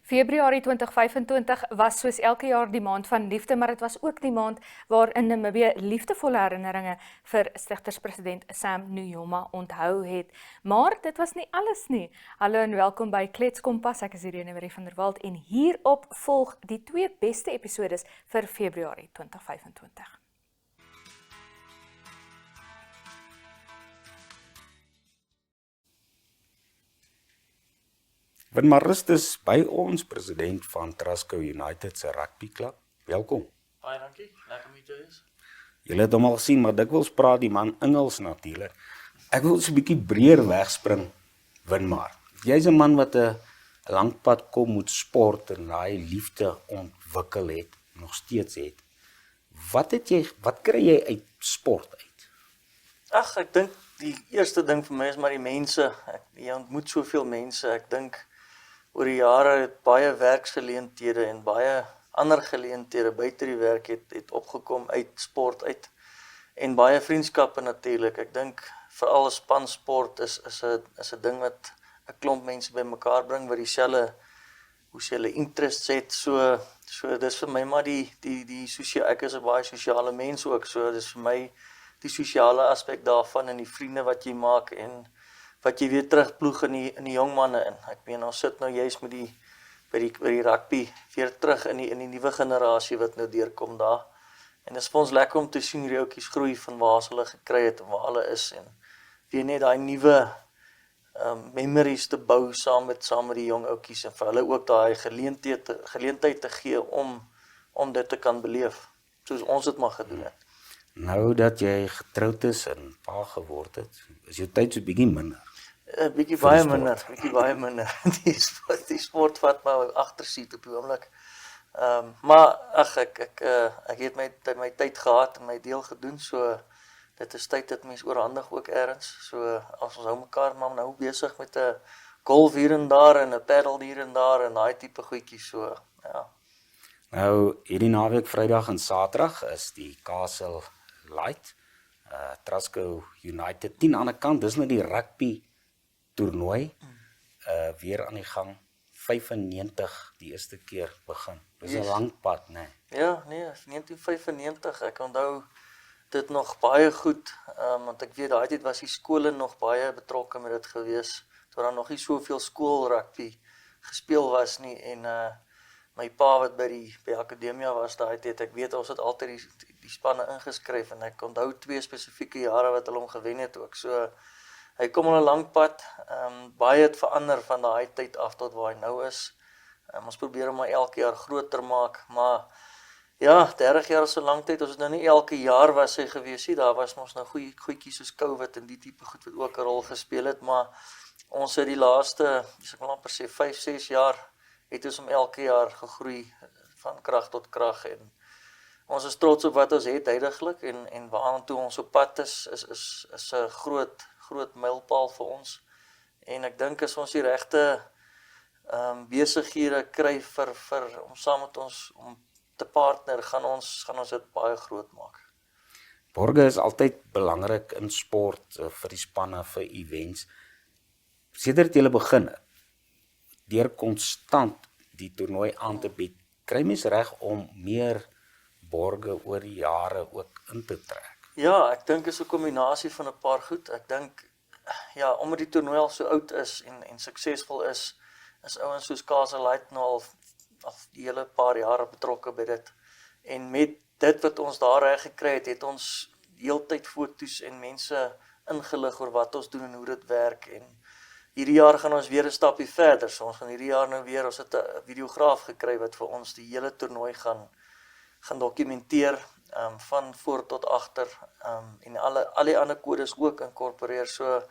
Februarie 2025 was soos elke jaar die maand van liefde, maar dit was ook die maand waarin Namibië liefdevolle herinneringe vir stigterspresident Sam Nujoma onthou het. Maar dit was nie alles nie. Hallo en welkom by Kletskompas. Ek is Irene van der Walt en hierop volg die 2 beste episodes vir Februarie 2025. Van Marustus by ons president van Kletskompas United se rugbyklub. Welkom. Baie dankie, lekker om hier te wees. Julle het hom al gesien, maar dikwels praat die man Engels natuurlik. Ek wil so 'n bietjie breër wegspring, Winmar. Jy's 'n man wat 'n lang pad kom met sport en daai liefde ontwikkel het, nog steeds het. Wat kry jy uit sport uit? Ag, ek dink die eerste ding vir my is maar die mense. Jy ontmoet soveel mense. Ek dink oor die jare het baie werksgeleenthede en baie ander geleenthede buite die werk het opgekom uit sport uit. En baie vriendskappe natuurlik. Ek dink veral spansport is 'n ding wat 'n klomp mense bymekaar bring wat dieselfde interests het. So dis vir my maar ek is 'n baie sosiale mens ook. So dis vir my die sosiale aspek daarvan en die vriende wat jy maak en wat jy weer terugploeg in die jong manne in. Ek meen, ons sit nou juist met by die rugby weer terug in die nuwe generasie wat nou deurkom daar. En dit is vir ons lekker om te sien hoe die ouetjies groei van waar hulle gekry het en waar hulle is en weer net daai nuwe memories te bou saam met die jong ouetjies en vir hulle ook daai geleentheid te gee om dit te kan beleef, soos ons dit maar gedoen het. Nou dat jy getroud is en pa geword het, is jou tyd so bietjie minder. Bietjie baie minder. Die sport vat my agterseat op die oomblik. Maar ag ek het my tyd gehad en my deel gedoen, so dit is tyd dat mens oorhandig ook ergens. So as ons hou mekaar maar nou besig met 'n golf hier en daar en 'n paddle hier en daar en daai tipe goedjies, so ja. Nou hierdie naweek Vrydag en Saterdag is die Castle Light, Kletskompas United 10 aan die kant, dis nou die rugby toernooi, weer aan die gang, 95 die eerste keer begin. Dis 'n lang pad, né? Ja, nee, 1995, ek onthou dit nog baie goed, want ek weet daai tyd was die skole nog baie betrokke met dit gewees, toe daar nog nie soveel skoolrugby gespeel was nie, en my pa wat by akademia was daai tyd, ek weet ons het altyd die spanne ingeskryf en ek onthou 2 spesifieke jare wat hulle hom gewen het ook. So hy kom al 'n lang pad, baie het verander van daai tyd af tot waar hy nou is. Ons probeer hom maar elke jaar groter maak, maar ja, 30 jaar is so lang tyd, ons het nou nie elke jaar was hy gewees nie, daar was ons nou goedjies soos COVID en die tipe goed wat ook 'n rol gespeel het, maar ons het die laaste, ek wil amper sê 5-6 jaar, het ons om elke jaar gegroei van krag tot krag en ons is trots op wat ons het huidiglik en waartoe ons op pad is 'n groot mylpaal vir ons. En ek dink as ons die regte besighede kry om saam met ons om te partner, gaan ons dit baie groot maak. Borge is altyd belangrik in sport vir die spanne, vir events. Sedert jy begin het, deur konstant die toernooi aan te bied, kry mens reg om meer borge oor die jare ook in te trek. Ja, ek dink is 'n kombinasie van 'n paar goed. Ek dink, ja, omdat die toernooi al so oud is en suksesvol is ouens soos Castle Light nou al die hele paar jare betrokke by dit. En met dit wat ons daar reg gekry het ons heeltyd foto's en mense ingelig oor wat ons doen en hoe dit werk. En hierdie jaar gaan ons weer 'n stapie verder. So ons gaan hierdie jaar nou weer, ons het 'n videograaf gekry wat vir ons die hele toernooi gaan dokumenteer, van voor tot agter, en al die ander kodes ook inkorporeer. So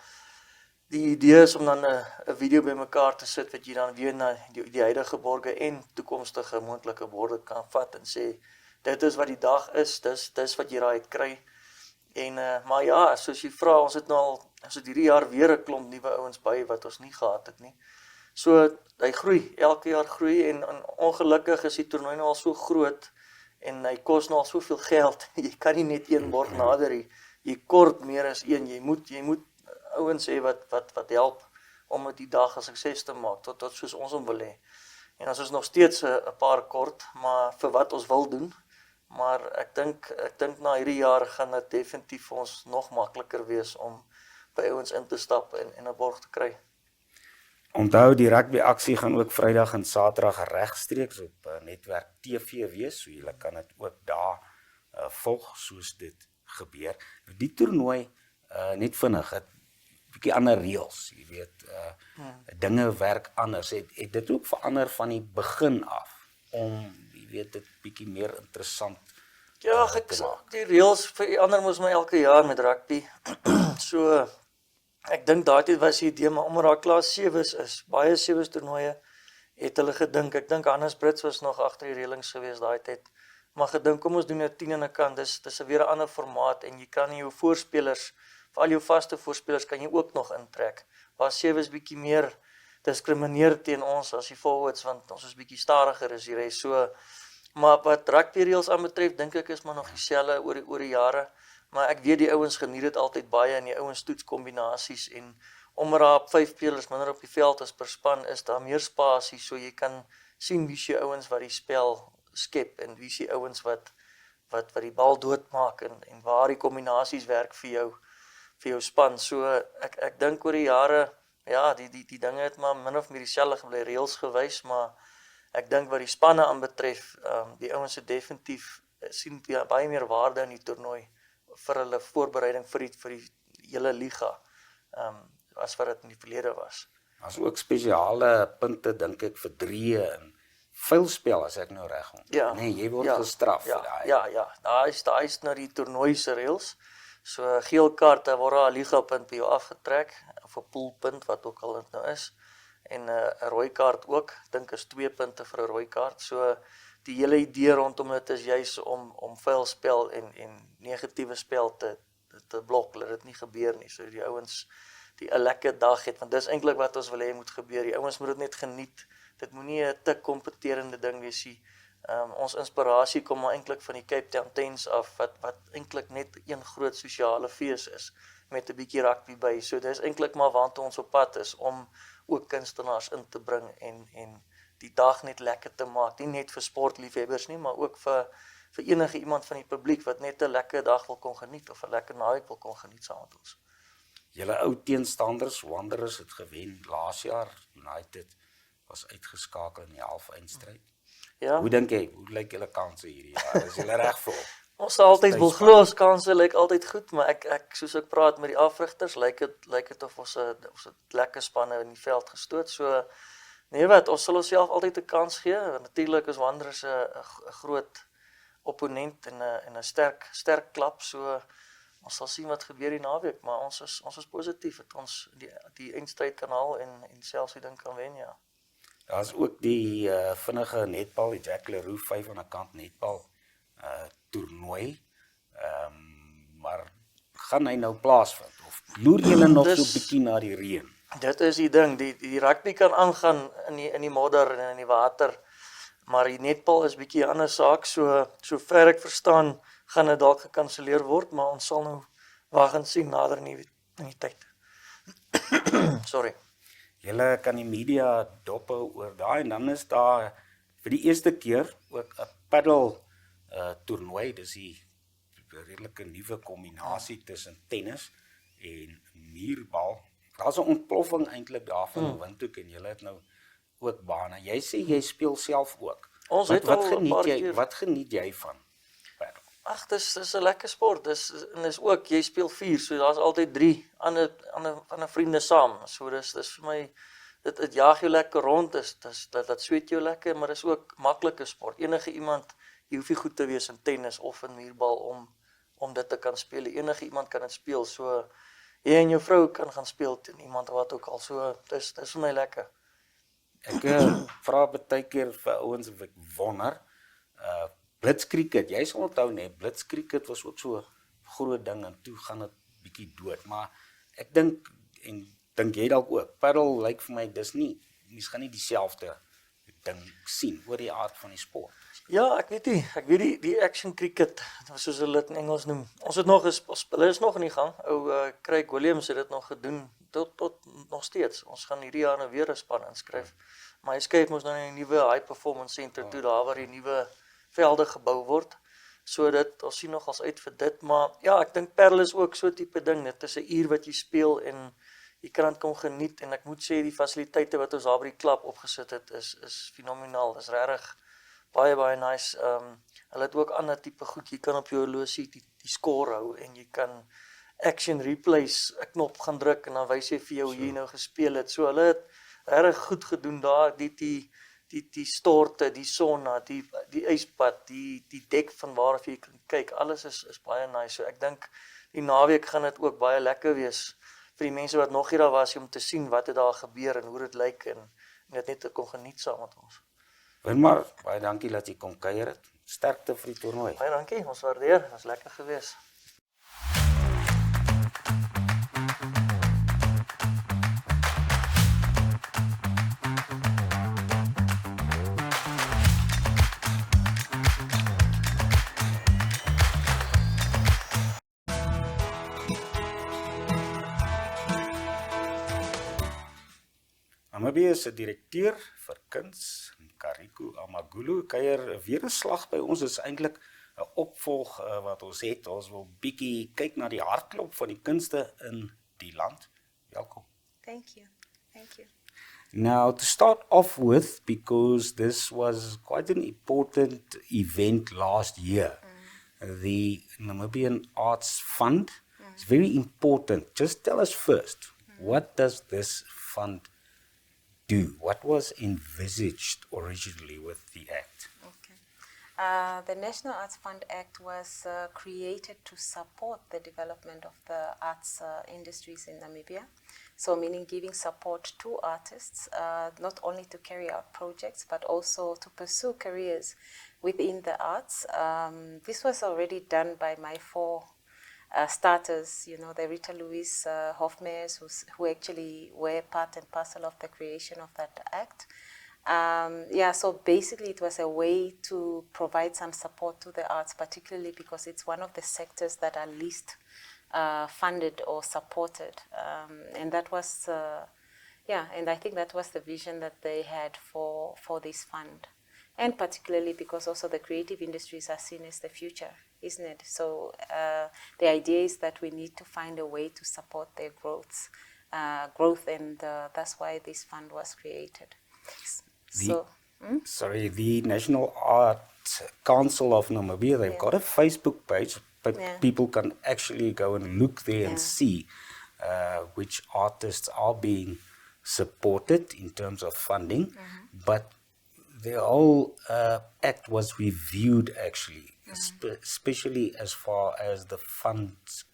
die idee is om dan 'n video bymekaar te sit wat jy dan weer na die huidige borge en toekomstige moontlike borge kan vat en sê, dit is wat die dag is, dis wat jy daaruit kry. En maar ja, soos jy vra, ons het hierdie jaar weer 'n klomp nuwe ouens by wat ons nie gehad het nie. So hy groei, elke jaar groei en ongelukkig is die toernooi nou al so groot en hy kos nou al soveel geld. Jy kan nie net een borg nader nie. Jy kort meer as een. Jy moet ouens hê wat help om die dag 'n sukses te maak tot soos ons hom wil hê. En ons is nog steeds 'n paar kort, maar vir wat ons wil doen. Maar ek dink na hierdie jaar gaan dit definitief vir ons nog makliker wees om by ouens in te stap en 'n borg te kry. Onthou, die rugby aksie gaan ook Vrydag en Saterdag regstreeks op netwerk TV wees, so julle kan dit ook daar volg soos dit gebeur. Die toernooi, net vinnig, het bietjie ander reëls, jy weet, dinge werk anders. Het dit ook verander van die begin af, om, jy weet, dit bietjie meer interessant Ja, die reëls verander mos my elke jaar met rugby. So, ek dink daai tyd was die idee, maar omdat daar klas 7's is, baie 7's toernooie, het hulle gedink, ek dink Hannes Brits was nog agter die reëlings gewees daai tyd, maar gedink, kom ons doen 'n 10 aan 'n kant, dis weer 'n ander formaat, en jy kan nie jou voorspelers, vir al jou vaste voorspelers kan jy ook nog intrek, waar 7's bietjie meer diskrimineer teen ons as die forwards, want ons is bietjie stadiger as die res, so, maar wat rugby reëls aanbetref, dink ek is maar nog dieselfde oor die jare, maar ek weet die ouens geniet dit altyd baie, en die ouens toets kombinasies, en omdat daar 5 spelers minder op die veld is per span, is daar meer spasie, so jy kan sien wie se ouens wat die spel skep, en wie se ouens wat die bal doodmaak, en waar die kombinasies werk vir jou span, so ek dink oor die jare, ja, die dinge het maar min of meer dieselfde gebly, reëls gewys, maar ek dink wat die spanne aanbetref, die ouens het definitief sien baie meer waarde in die toernooi, vir hulle voorbereiding vir die hele liga, as wat dit in die verlede was. As ook spesiale punte, dink ek, vir drieë en vuilspel, as ek nou reg onthou. Ja, Nee, jy word gestraf vir daai. Ja, daar is nou die toernooi se reëls, so geel kaart, daar word 'n ligapunt by jou afgetrek, of 'n poolpunt, wat ook al dit nou is, en 'n rooi kaart ook, dink is 2 punte vir 'n rooi kaart, so die hele idee rondom dit is juis om vuilspel en negatiewe spel te blok, laat dit nie gebeur nie, so die ouens die 'n lekker dag het, want dis eintlik wat ons wil hê moet gebeur, die ouens moet dit net geniet, dit moenie 'n te kompeterende ding wees nie, ons inspirasie kom maar eintlik van die Cape Town Tens af, wat eintlik net een groot sosiale fees is, met 'n bietjie rugby by, so dis eintlik maar waartoe ons op pad is, om ook kunstenaars in te bring, en die dag net lekker te maak, nie net vir sportliefhebbers nie, maar ook vir enige iemand van die publiek, wat net 'n lekker dag wil kon geniet, of 'n lekker naweek wil kon geniet saam met ons. Julle ou teenstanders, Wanderers, het gewen laas jaar, United was uitgeskakel in die halfeindstryd. Ja. Hoe dink jy, hoe lyk julle kanse hierdie jaar? Is julle reg vir? Ons sal altyd wil glo, ons kanse lyk altyd goed, maar ek soos ek praat met die afrigters, lyk dit of ons het lekker spanne in die veld gestoot, so nee wat, ons sal onsself altyd 'n kans gee. Natuurlik is Wanderers 'n groot opponent en 'n sterk klap, so ons sal sien wat gebeur die naweek, maar ons is positief dat ons die eindstryd kan haal en selfs die ding kan wen, ja. Daar's ook die vinnige netbal, die Jack Leroux 5 aan 'n kant netbal toernooi. Maar gaan hy nou plaasvind of loer julle nog so bietjie na die reën? Dit is die ding, die rugby kan aangaan in die modder en in die water, maar die netbal is bietjie 'n ander saak, so ver ek verstaan, gaan dit dalk gekanselleer word, maar ons sal nou wag en sien nader in die tyd. Sorry. Julle kan die media dophou oor daai, en dan is daar vir die eerste keer ook 'n paddle toernooi, dis die redelike nuwe kombinasie tussen tennis en muurbal. Daar's 'n ontploffing eintlik daarvan 'n windhoek, en julle het nou ook bane. Jy sê jy speel self ook. Ons het al 'n paar keer. Wat geniet jy van paddle? Ag, dis 'n lekker sport. Dis ook jy speel 4, so daar's altyd 3 ander vriende saam. So dis vir my dit jaag jou lekker rond, dat sweet jou lekker, maar dis ook maklike sport. Enige iemand, jy hoef nie goed te wees in tennis of in muurbal om dit te kan speel. Enige iemand kan dit speel. So jy en jou vrou kan gaan speel teen iemand wat ook al. So dis vir my lekker. Ek vra baie keer vir ouens of ek wonder, blitskriket, jy sal onthou nee, blitskriket was ook so 'n groot ding, en toe gaan dit bietjie dood, maar ek dink, en dink jy dalk ook, paddle lyk vir my, dis nie, mens gaan nie dieselfde ding sien oor die aard van die sport. Ja, ek weet nie. Ek weet die action cricket, soos hulle dit in Engels noem. Ons het nog hulle is nog in die gang. Ou Craig Williams het dit nog gedoen tot nog steeds. Ons gaan hierdie jaar nou weer 'n span inskryf. Maar hy skuif mos nou in 'n nuwe high performance center toe daar waar die nuwe velde gebou word. So dit ons sien nog als uit vir dit, maar ja, ek dink Parel is ook so tipe ding. Dit is 'n uur wat jy speel en jy kan dit kom geniet en ek moet sê die fasiliteite wat ons daar by die klub opgesit het is fenomenaal. Dis regtig baie nice. Hulle het ook ander tipe goed. Jy kan op jou horlosie die score hou en jy kan action replays 'n knop gaan druk en dan wys hy vir jou hoe jy nou gespeel het. So hulle het regtig goed gedoen daar. Die storte, die sonna, die ijspad, die dek van waar jy kan kyk. Alles is baie nice. So ek dink die naweek gaan dit ook baie lekker wees vir die mense wat nog hier daar was om te sien wat het daar gebeur en hoe dit lyk en dit net te kon geniet saam met ons. Winmar, baie dankie dat jy kom kuier het. Sterkte vir die toernooi. Baie dankie, ons waardeer. Dit was lekker geweest. Namibia se direkteur vir kuns, Kariko Amagulu, kuier weer 'n slag by ons. Dit is eintlik 'n opvolg wat ons het. Ons wil bietjie kyk na die hartklop van die kunste in die land. Welkom. Thank you. Now, to start off with, because this was quite an important event last year, the Namibian Arts Fund is very important. Just tell us first, what does this fund do? What was envisaged originally with the act? Okay. The National Arts Fund Act was created to support the development of the arts industries in Namibia. So meaning giving support to artists, not only to carry out projects, but also to pursue careers within the arts. This was already done by my four starters, the Rita Louise Hofmeyers, who actually were part and parcel of the creation of that act. So basically it was a way to provide some support to the arts, particularly because it's one of the sectors that are least funded or supported. And that was, and I think that was the vision that they had for this fund. And particularly because also the creative industries are seen as the future, isn't it? So the idea is that we need to find a way to support their growth, and that's why this fund was created. The National Art Council of Namibia, they've got a Facebook page, but people can actually go and look there and see which artists are being supported in terms of funding. But the whole act was reviewed actually, especially as far as the funds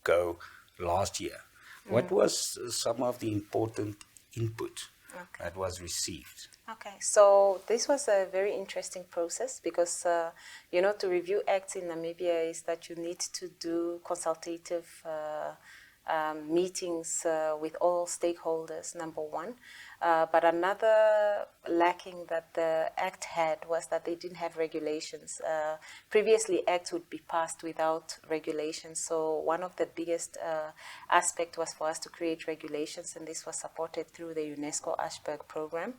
go last year. What was some of the important input that was received? Okay, so this was a very interesting process because, to review acts in Namibia is that you need to do consultative meetings with all stakeholders, number one. But another lacking that the Act had was that they didn't have regulations. Previously, Acts would be passed without regulations. So one of the biggest aspect was for us to create regulations, and this was supported through the UNESCO Ashberg program.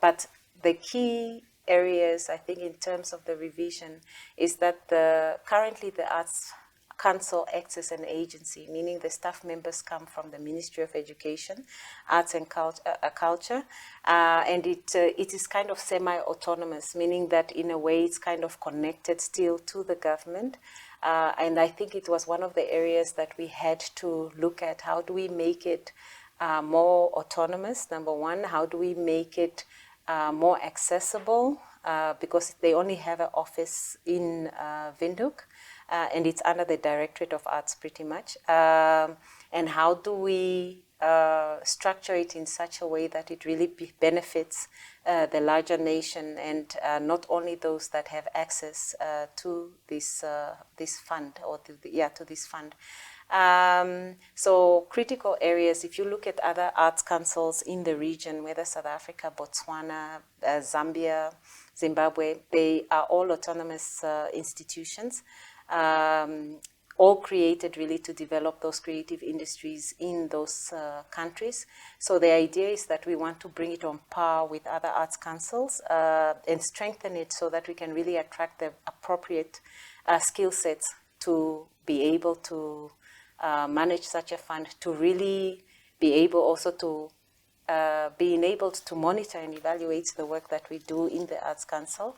But the key areas, I think, in terms of the revision, is that currently the Arts Council acts as an agency, meaning the staff members come from the Ministry of Education, Arts and Culture, and it is kind of semi-autonomous, meaning that in a way it's kind of connected still to the government. And I think it was one of the areas that we had to look at. How do we make it more autonomous, number one? How do we make it more accessible? Because they only have an office in Windhoek. And it's under the Directorate of Arts pretty much. And how do we structure it in such a way that it really benefits the larger nation and not only those that have access to this fund or to this fund. So critical areas, if you look at other arts councils in the region, whether South Africa, Botswana, Zambia, Zimbabwe, they are all autonomous institutions, all created really to develop those creative industries in those countries. So the idea is that we want to bring it on par with other arts councils and strengthen it so that we can really attract the appropriate skill sets to be able to manage such a fund, to really be able also to be enabled to monitor and evaluate the work that we do in the Arts Council,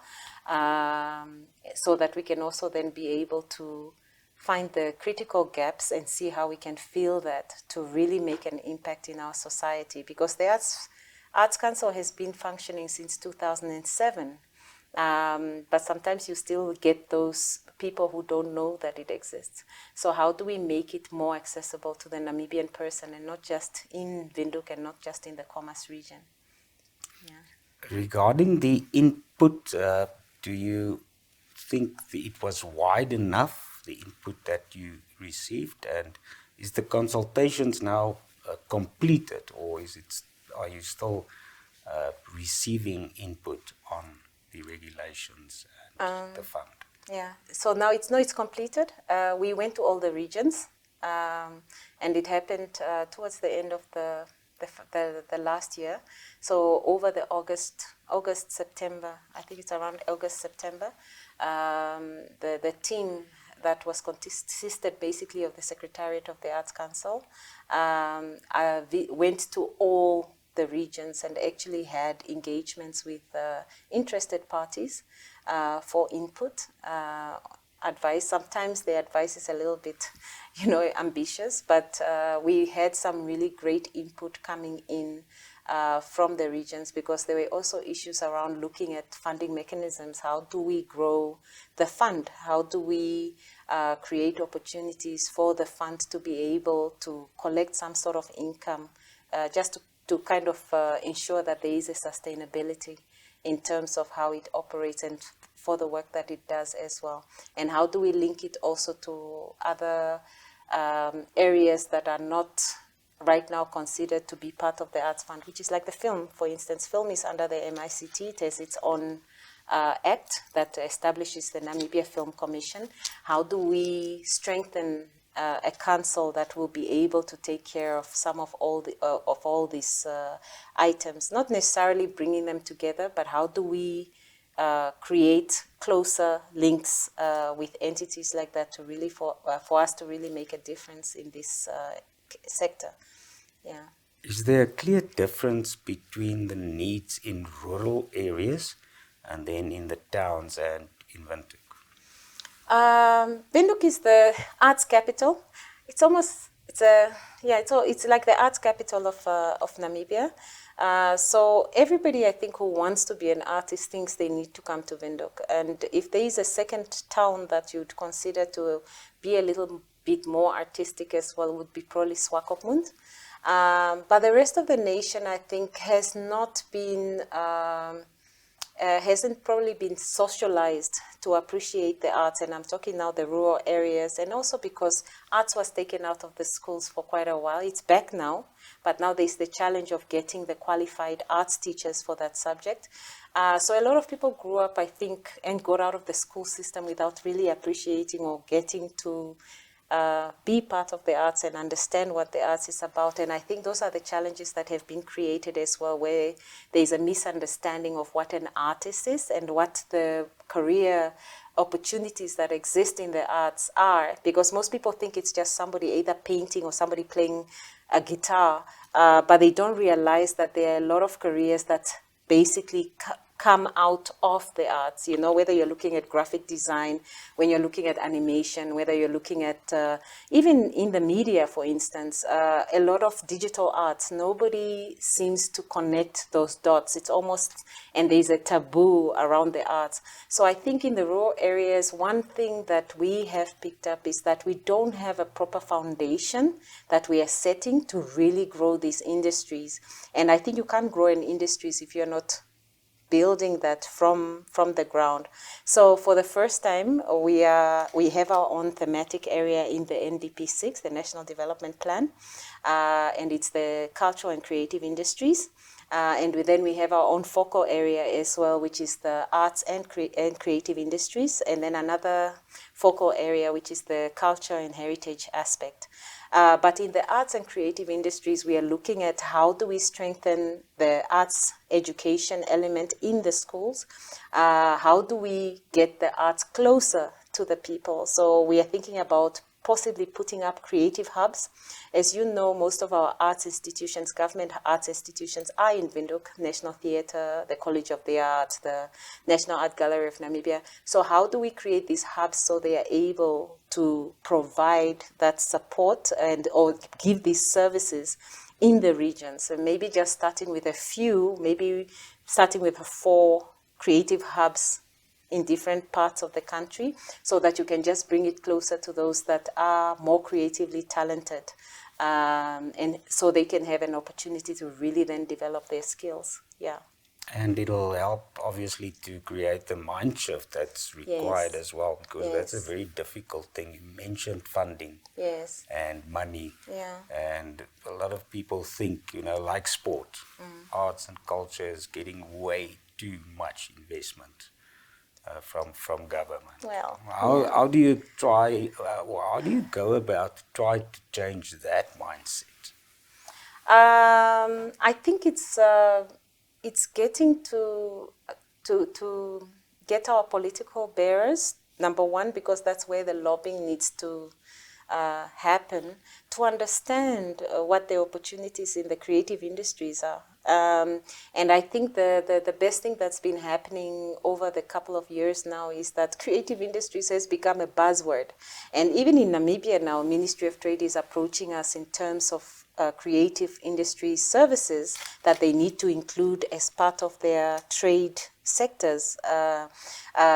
so that we can also then be able to find the critical gaps and see how we can fill that to really make an impact in our society. Because the Arts Council has been functioning since 2007, but sometimes you still get those people who don't know that it exists. So how do we make it more accessible to the Namibian person, and not just in Windhoek and not just in the Kompas region? Yeah. Regarding the input, do you think it was wide enough, the input that you received, and is the consultations now completed, or are you still receiving input on the regulations and the fund? Yeah, so now it's completed. We went to all the regions, and it happened towards the end of the last year. So over the August, September, I think it's around August, September, the team that was consisted basically of the Secretariat of the Arts Council went to all the regions and actually had engagements with interested parties for input, advice. Sometimes the advice is a little bit, ambitious, but we had some really great input coming in from the regions, because there were also issues around looking at funding mechanisms. How do we grow the fund? How do we create opportunities for the fund to be able to collect some sort of income, just to kind of ensure that there is a sustainability in terms of how it operates and for the work that it does as well. And how do we link it also to other areas that are not right now considered to be part of the Arts Fund, which is like the film, for instance. Film is under the MICT. It has its own act that establishes the Namibia Film Commission. How do we strengthen a council that will be able to take care of some of all these items, not necessarily bringing them together, but how do we create closer links with entities like that to really for us to really make a difference in this sector. Yeah. Is there a clear difference between the needs in rural areas and then in the towns and in Windhoek? Windhoek is the arts capital. It's like the arts capital of Namibia. So everybody, I think, who wants to be an artist thinks they need to come to Windhoek. And if there is a second town that you'd consider to be a little bit more artistic as well, would be probably Swakopmund. But the rest of the nation, I think, has not been hasn't probably been socialized to appreciate the arts, and I'm talking now the rural areas, and also because arts was taken out of the schools for quite a while. It's back now, but now there's the challenge of getting the qualified arts teachers for that subject. So a lot of people grew up, I think, and got out of the school system without really appreciating or getting to be part of the arts and understand what the arts is about. And I think those are the challenges that have been created as well, where there's a misunderstanding of what an artist is and what the career opportunities that exist in the arts are, because most people think it's just somebody either painting or somebody playing a guitar, but they don't realize that there are a lot of careers that basically come out of the arts, whether you're looking at graphic design, when you're looking at animation, whether you're looking at, even in the media, for instance, a lot of digital arts, nobody seems to connect those dots. It's almost, and there's a taboo around the arts. So I think in the rural areas, one thing that we have picked up is that we don't have a proper foundation that we are setting to really grow these industries. And I think you can't grow in industries if you're not building that from the ground. So for the first time, we have our own thematic area in the NDP6, the National Development Plan, and it's the cultural and creative industries. And then we have our own focal area as well, which is the arts and creative industries, and then another focal area, which is the culture and heritage aspect. But in the arts and creative industries, we are looking at how do we strengthen the arts education element in the schools? How do we get the arts closer to the people? So we are thinking about possibly putting up creative hubs. As you know, most of our arts institutions, government arts institutions, are in Windhoek, National Theatre, the College of the Arts, the National Art Gallery of Namibia. So how do we create these hubs so they are able to provide that support and or give these services in the region? So maybe just starting with a few, maybe starting with 4 creative hubs in different parts of the country, so that you can just bring it closer to those that are more creatively talented, and so they can have an opportunity to really then develop their skills. Yeah. And it'll help, obviously, to create the mind shift that's required Yes. as well, because that's a Yes. very difficult thing. You mentioned funding Yes. and money. Yeah. And a lot of people think, like sport, arts and culture is getting way too much investment from government. Well, How do you try, how do you go about try to change that mindset? I think it's getting to get our political bearers, number one, because that's where the lobbying needs to happen, to understand what the opportunities in the creative industries are. And I think the best thing that's been happening over the couple of years now is that creative industries has become a buzzword. And even in Namibia now, Ministry of Trade is approaching us in terms of creative industry services that they need to include as part of their trade sectors.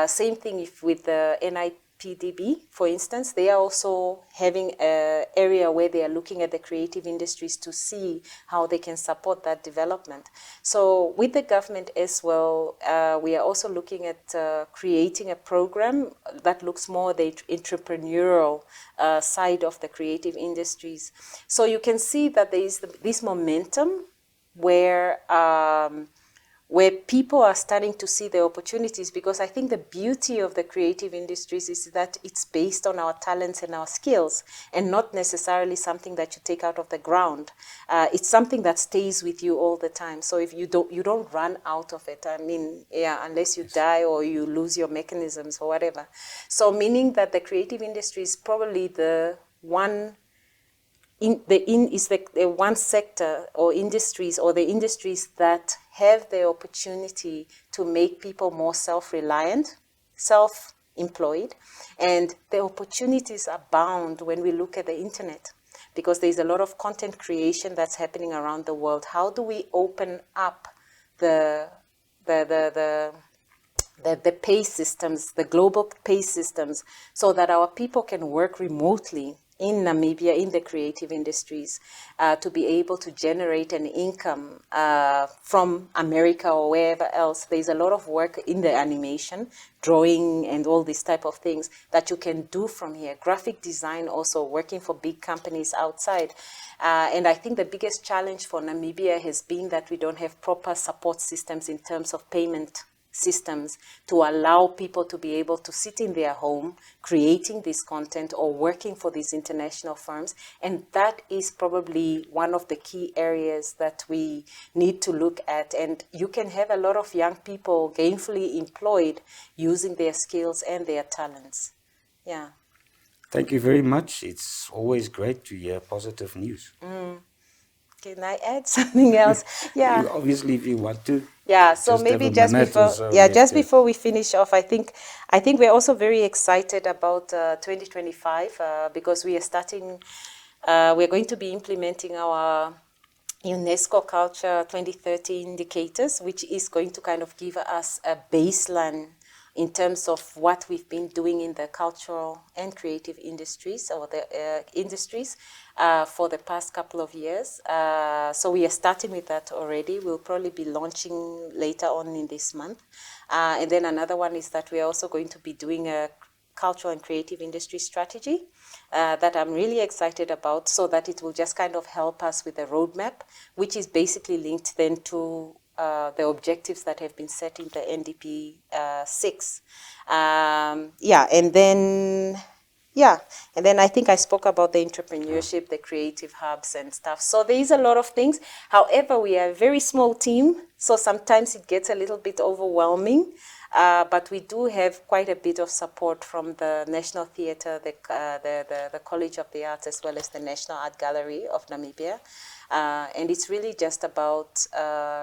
Same thing with the NIPDB, for instance. They are also having an area where they are looking at the creative industries to see how they can support that development. So with the government as well, we are also looking at creating a program that looks more at the entrepreneurial side of the creative industries. So you can see that there is this momentum where people are starting to see the opportunities, because I think the beauty of the creative industries is that it's based on our talents and our skills, and not necessarily something that you take out of the ground. It's something that stays with you all the time. So if you don't run out of it. I mean, unless you die or you lose your mechanisms or whatever. So meaning that the creative industry is probably the one the one sector or industries, or the industries that have the opportunity to make people more self-reliant, self-employed, and the opportunities abound when we look at the internet, because there's a lot of content creation that's happening around the world. How do we open up the pay systems, the global pay systems, so that our people can work remotely in Namibia, in the creative industries, to be able to generate an income from America or wherever else. There's a lot of work in the animation, drawing, and all these type of things that you can do from here. Graphic design also, working for big companies outside. And I think the biggest challenge for Namibia has been that we don't have proper support systems in terms of payment systems to allow people to be able to sit in their home creating this content or working for these international firms. And that is probably one of the key areas that we need to look at. And you can have a lot of young people gainfully employed using their skills and their talents. Yeah. Thank you very much. It's always great to hear positive news. Can I add something else? Yeah. Obviously, if you want to. Yeah, so Just maybe have a just minute before, or so just left. before we finish off, I think we're also very excited about 2025 because we are starting. We're going to be implementing our UNESCO Culture 2030 indicators, which is going to kind of give us a baseline in terms of what we've been doing in the cultural and creative industries or the industries for the past couple of years. So we are starting with that already. We'll probably be launching later on in this month. And then another one is that we are also going to be doing a cultural and creative industry strategy that I'm really excited about, so that it will just kind of help us with a roadmap, which is basically linked then to the objectives that have been set in the NDP 6. And then I think I spoke about the entrepreneurship, the creative hubs and stuff. So there is a lot of things. However, we are a very small team, so sometimes it gets a little bit overwhelming. But we do have quite a bit of support from the National Theatre, the College of the Arts, as well as the National Art Gallery of Namibia. And it's really just about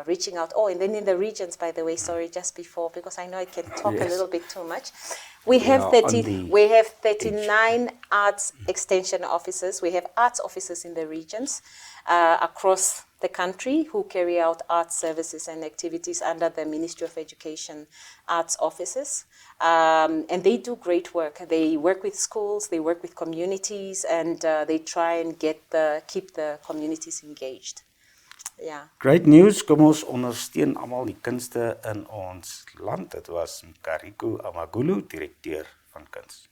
reaching out. Oh, and then in the regions, by the way, sorry, just before, because I know I can talk a little bit too much. We have 39 arts extension officers. We have arts officers in the regions across the country who carry out arts services and activities under the Ministry of Education arts offices. And they do great work. They work with schools, they work with communities, and they try and keep the communities engaged. Yeah. Great news. Kom ons ondersteun almal die kunste in ons land. Dit was Kariko Amagulu, direkteur van kuns.